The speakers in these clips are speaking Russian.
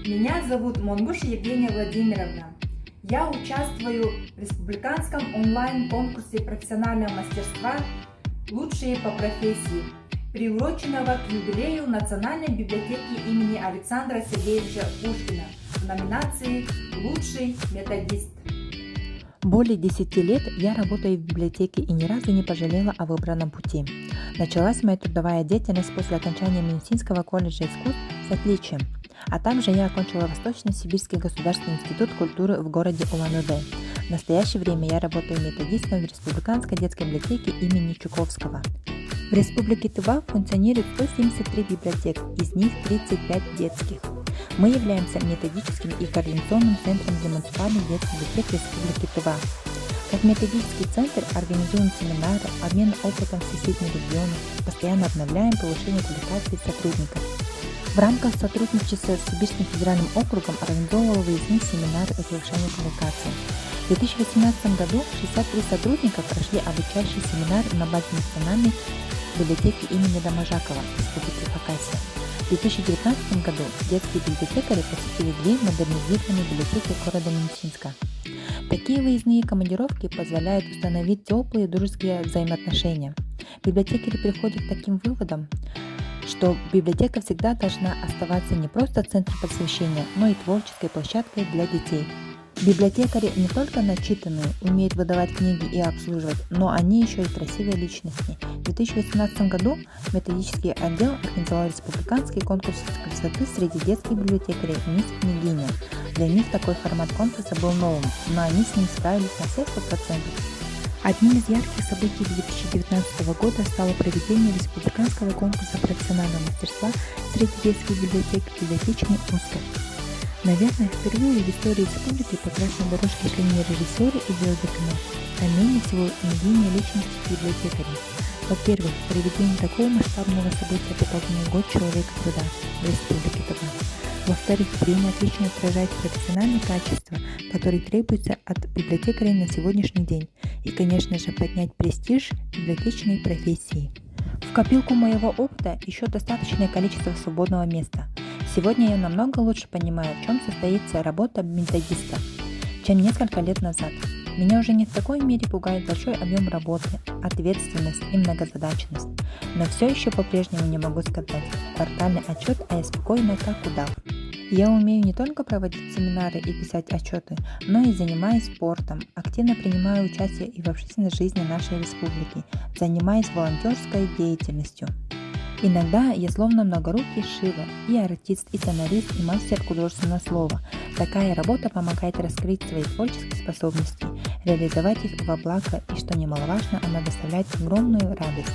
Меня зовут Монгуш Евгения Владимировна. Я участвую в республиканском онлайн-конкурсе профессионального мастерства «Лучшие по профессии», приуроченного к юбилею Национальной библиотеки имени Александра Сергеевича Пушкина в номинации «Лучший методист». Более 10 лет я работаю в библиотеке и ни разу не пожалела о выбранном пути. Началась моя трудовая деятельность после окончания медицинского колледжа искусств с отличием, а также я окончила Восточно-Сибирский государственный институт культуры в городе Улан-Удэ. В настоящее время я работаю методистом в Республиканской детской библиотеке имени Чуковского. В Республике Тыва функционирует 173 библиотек, из них 35 детских. Мы являемся методическим и координационным центром для муниципальных детских библиотек Республики Тыва. Как методический центр организуем семинары, обмен опытом в соседних регионах, постоянно обновляем повышение квалификации сотрудников. В рамках сотрудничества с Сибирским федеральным округом организовывал выездные семинары по повышению квалификации. В 2018 году 63 сотрудника прошли обучающий семинар на базе Национальной библиотеки имени Доможакова в Республике Хакасия. В 2019 году детские библиотекари посетили 2 модернизированные библиотеки города Минусинска. Такие выездные командировки позволяют установить теплые дружеские взаимоотношения. Библиотекари приходят к таким выводам, что библиотека всегда должна оставаться не просто центром просвещения, но и творческой площадкой для детей. Библиотекари не только начитанные, умеют выдавать книги и обслуживать, но они еще и красивые личности. В 2018 году методический отдел организовал республиканский конкурс красоты среди детских библиотекарей «Мисс Княгиня». Для них такой формат конкурса был новым, но они с ним справились на все 100%. Одним из ярких событий 2019 года стало проведение республиканского конкурса профессионального мастерства среди детских библиотек «Библиотечный Оскар». Наверное, впервые в истории республики по красной дорожке шли не режиссеры и звезды кино, а менее всего медийные личности библиотекарей. Во-первых, проведение такого масштабного события подтолкнул год человека труда в Республике Тыва. Во-вторых, время отлично отражает профессиональные качества, которые требуются от библиотекарей на сегодняшний день, и, конечно же, поднять престиж библиотечной профессии. В копилку моего опыта еще достаточное количество свободного места. Сегодня я намного лучше понимаю, в чем состоится работа методиста, чем несколько лет назад. Меня уже не в такой мере пугает большой объем работы, ответственность и многозадачность. Но все еще по-прежнему не могу сказать квартальный отчет, а я спокойно как удав. Я умею не только проводить семинары и писать отчеты, но и занимаюсь спортом, активно принимаю участие и в общественной жизни нашей республики, занимаюсь волонтерской деятельностью. Иногда я словно многорукий Шива, и артист, и сценарист, и мастер художественного слова. Такая работа помогает раскрыть свои творческие способности, реализовать их во благо и, что немаловажно, она доставляет огромную радость.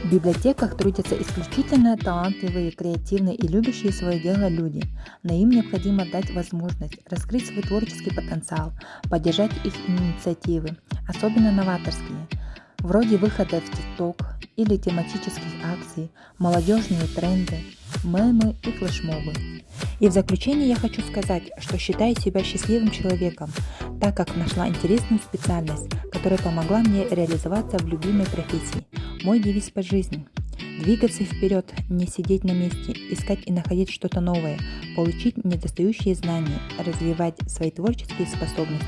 В библиотеках трудятся исключительно талантливые, креативные и любящие свое дело люди, но им необходимо дать возможность раскрыть свой творческий потенциал, поддержать их инициативы, особенно новаторские, вроде выхода в ТикТок или тематических акций, молодежные тренды, мемы и флешмобы. И в заключение я хочу сказать, что считаю себя счастливым человеком, так как нашла интересную специальность, которая помогла мне реализоваться в любимой профессии. Мой девиз по жизни – двигаться вперед, не сидеть на месте, искать и находить что-то новое, получить недостающие знания, развивать свои творческие способности.